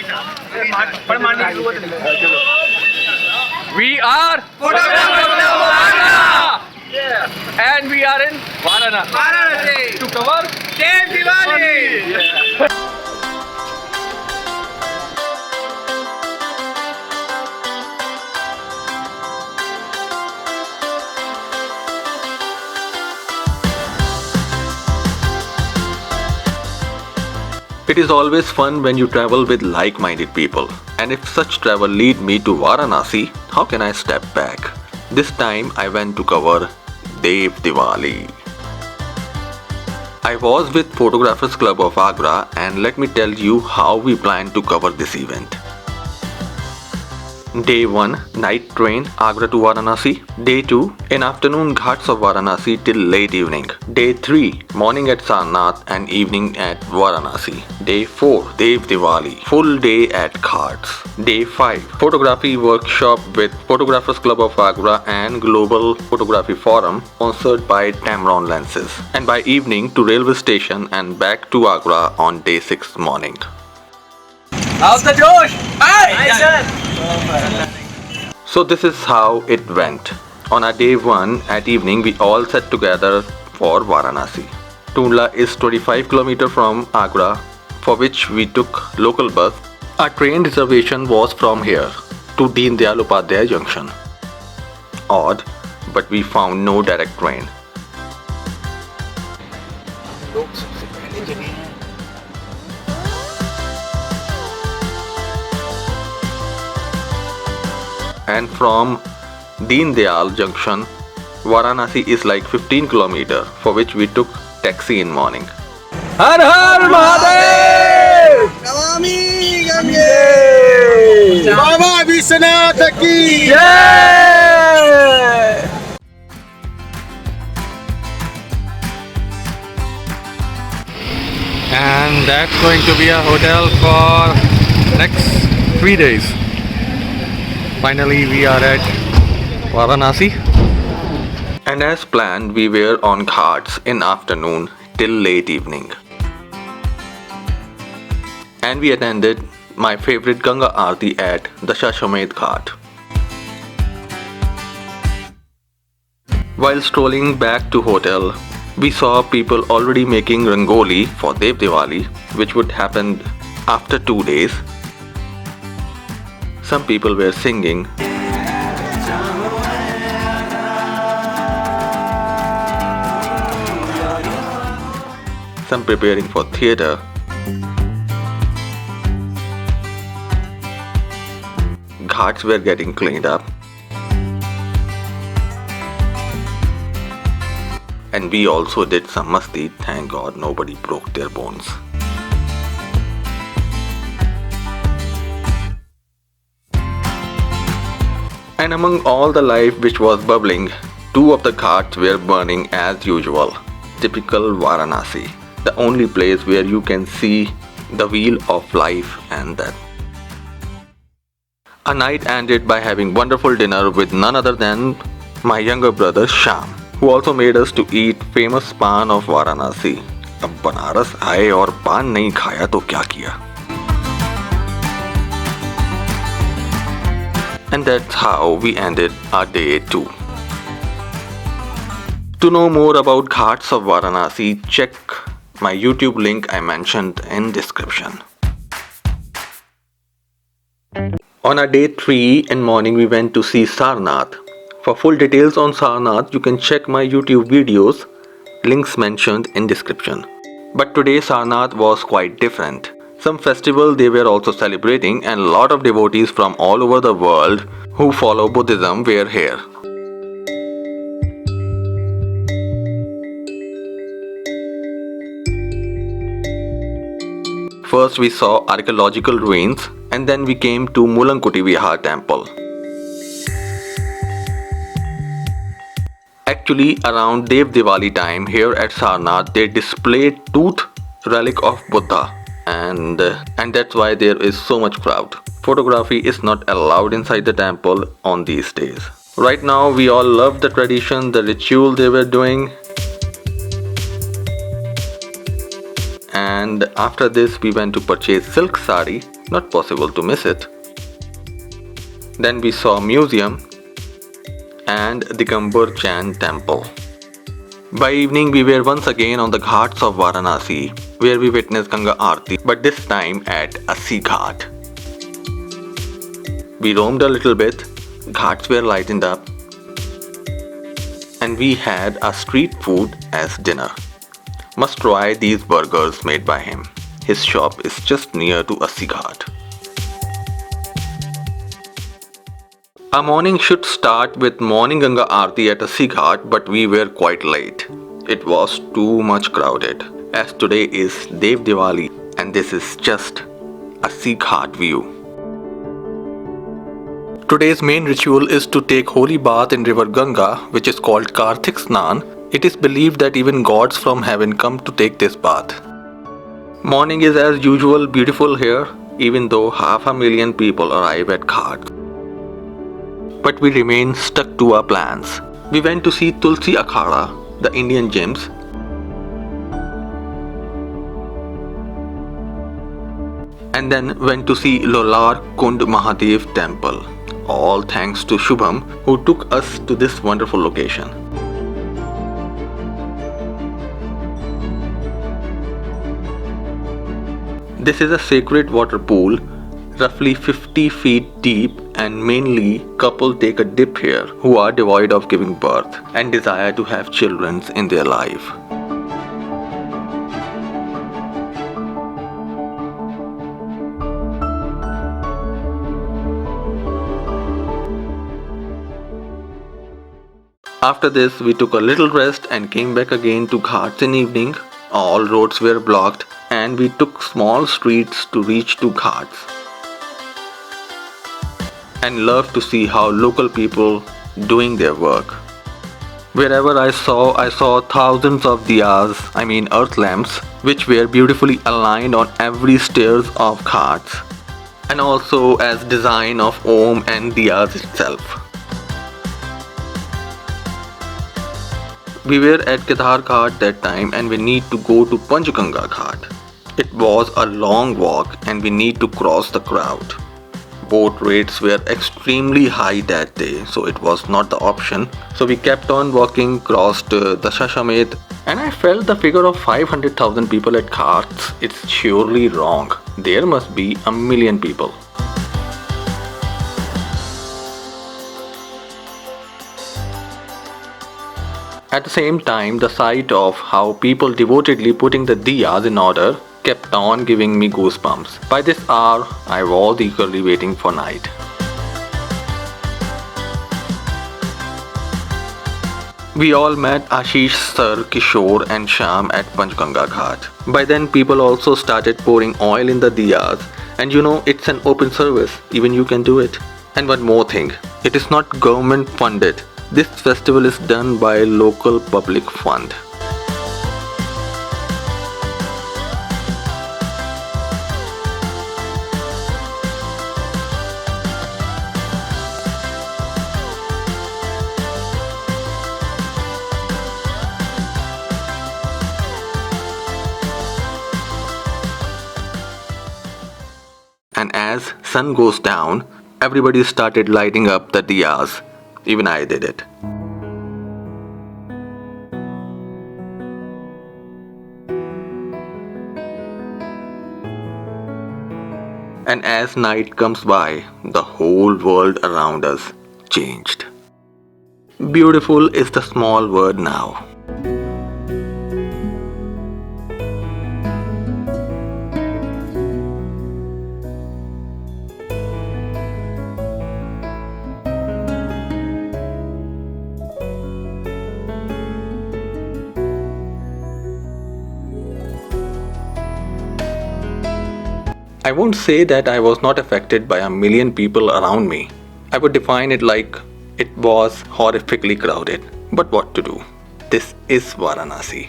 We are and we are in Varanasi to cover Dev Diwali. It is always fun when you travel with like-minded people. And if such travel lead me to Varanasi, how can I step back? This time I went to cover Dev Diwali. I was with Photographers Club of Agra, and let me tell you how we plan to cover this event. Day 1, night train Agra to Varanasi. Day 2, in afternoon ghats of Varanasi till late evening. Day 3, morning at Sarnath and evening at Varanasi. Day 4, Dev Diwali, full day at ghats. Day 5, photography workshop with Photographers Club of Agra and Global Photography Forum, sponsored by Tamron Lenses. And by evening to railway station and back to Agra on day 6 morning. How's the Josh? Hi, sir. So this is how it went. On our day 1 at evening, we all sat together for Varanasi. Tundla is 25 km from Agra, for which we took local bus. Our train reservation was from here to Deen Dayal Upadhyay Junction. Odd, but we found no direct train. And from Deen Dayal Junction, Varanasi is like 15 km, for which we took taxi in morning. Har Har Mahadev! Namami Gange! Baba Vishwanath ki Jai! And that's going to be a hotel for next 3 days. Finally, we are at Varanasi. And as planned, we were on ghats in afternoon till late evening. And we attended my favorite Ganga Aarti at Dashashwamedh Ghat. While strolling back to hotel, we saw people already making rangoli for Dev Diwali, which would happen after 2 days. Some people were singing. Some preparing for theatre. Ghats were getting cleaned up. And we also did some masti. Thank God nobody broke their bones. And among all the life which was bubbling, 2 of the ghats were burning as usual. Typical Varanasi, the only place where you can see the wheel of life and death. A night ended by having wonderful dinner with none other than my younger brother Sham, who also made us to eat famous pan of Varanasi. अब बनारस आए और पान नहीं खाया तो क्या किया? And that's how we ended our day 2. To know more about ghats of Varanasi, check my YouTube link I mentioned in description. On our day 3 in morning, we went to see Sarnath. For full details on Sarnath, you can check my YouTube videos, links mentioned in description. But today Sarnath was quite different. Some festival they were also celebrating, and a lot of devotees from all over the world who follow Buddhism were here. First we saw archaeological ruins, and then we came to Mulankuti Vihar temple. Actually, around Dev Diwali time here at Sarnath, they displayed tooth relic of Buddha, and that's why there is so much crowd. Photography is not allowed inside the temple on these days. Right now, we all love the tradition, the ritual they were doing, And after this we went to purchase silk sari, not possible to miss it. Then we saw museum and Digambar Jain temple. By evening we were once again on the ghats of Varanasi, where we witnessed Ganga Aarti, but this time at Assi Ghat. We roamed a little bit, ghats were lightened up, and we had a street food as dinner. Must try these burgers made by him. His shop is just near to Assi Ghat. Our morning should start with morning Ganga Aarti at Assi Ghat, but we were quite late. It was too much crowded, as today is Dev Diwali and this is just Assi Ghat view. Today's main ritual is to take holy bath in river Ganga, which is called Karthik Snan. It is believed that even gods from heaven come to take this bath. Morning is as usual beautiful here, even though 500,000 people arrive at Ghat. But we remain stuck to our plans. We went to see Tulsi Akhada, the Indian gems, and then went to see Lolar Kund Mahadev temple. All thanks to Shubham, who took us to this wonderful location. This is a sacred water pool, roughly 50 feet deep, and mainly couples take a dip here who are devoid of giving birth and desire to have children in their life. After this, we took a little rest and came back again to Ghats in evening. All roads were blocked and we took small streets to reach to Ghats. And loved to see how local people doing their work. Wherever I saw thousands of diyas, earth lamps, which were beautifully aligned on every stairs of Ghats, and also as design of Om and diyas itself. We were at Kedar Ghat that time and we need to go to Panchganga Ghat. It was a long walk and we need to cross the crowd. Boat rates were extremely high that day, so it was not the option. So we kept on walking, crossed Dashashamedh, and I felt the figure of 500,000 people at Ghats. It's surely wrong. There must be 1 million people. At the same time, the sight of how people devotedly putting the diyas in order kept on giving me goosebumps. By this hour, I was eagerly waiting for night. We all met Ashish Sir, Kishore and Sham at Panchganga Ghat. By then, people also started pouring oil in the diyas, and it's an open service, even you can do it. And one more thing, it is not government funded. This festival is done by a local public fund. And as sun goes down, everybody started lighting up the diyas. Even I did it. And as night comes by, the whole world around us changed. Beautiful is the small word now. I won't say that I was not affected by 1 million people around me. I would define it like it was horrifically crowded. But what to do? This is Varanasi.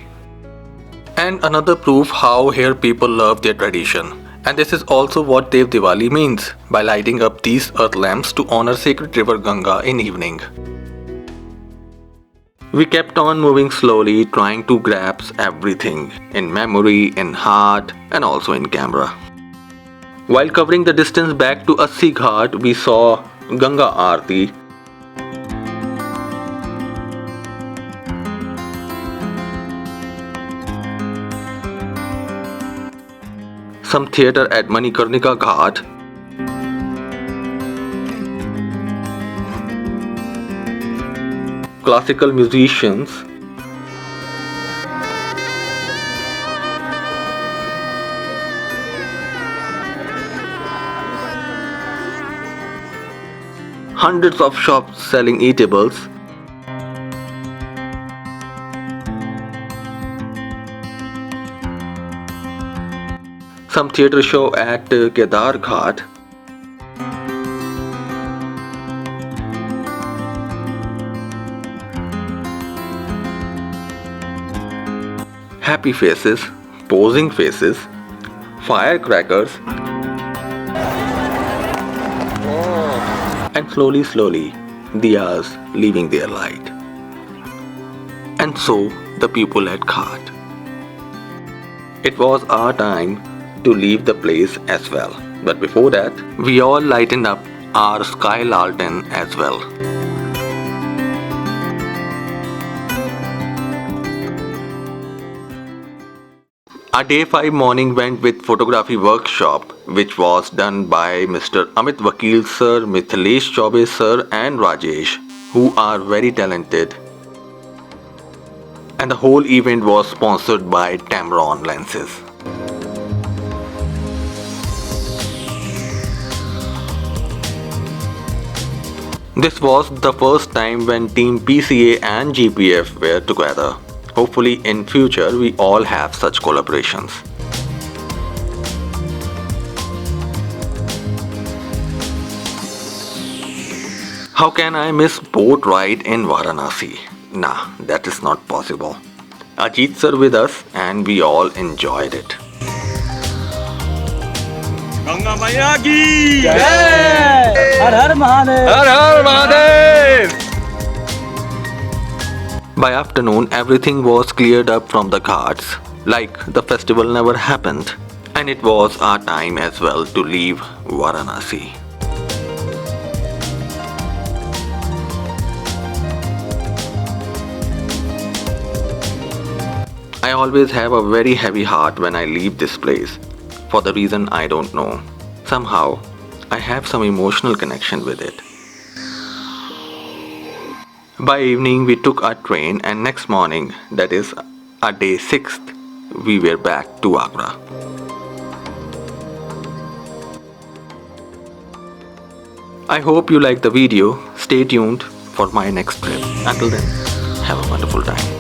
And another proof how here people love their tradition. And this is also what Dev Diwali means, by lighting up these earth lamps to honor sacred river Ganga in evening. We kept on moving slowly, trying to grasp everything in memory, in heart, and also in camera. While covering the distance back to Assi Ghat, we saw Ganga Aarti. Some theatre at Manikarnika Ghat. Classical musicians. Hundreds of shops selling eatables. Some theatre show at Kedar Ghat. Happy faces, posing faces, firecrackers, and slowly, diyas leaving their light. And so the people at Ghat. It was our time to leave the place as well. But before that, we all lightened up our sky lantern as well. Our day 5 morning went with photography workshop, which was done by Mr. Amit Vakil sir, Mithilesh Chaube sir and Rajesh, who are very talented. And the whole event was sponsored by Tamron Lenses. This was the first time when Team PCA and GPF were together. Hopefully in future we all have such collaborations. How can I miss boat ride in Varanasi? Nah, that is not possible. Ajit sir with us and we all enjoyed it. Ganga Maiya ki Jai! Har Har Mahadev! Har Har Mahadev! By afternoon, everything was cleared up from the ghats, like the festival never happened. And it was our time as well to leave Varanasi. I always have a very heavy heart when I leave this place, for the reason I don't know. Somehow, I have some emotional connection with it. By evening, we took our train and next morning, that is our day 6th, we were back to Agra. I hope you liked the video. Stay tuned for my next trip. Until then, have a wonderful time.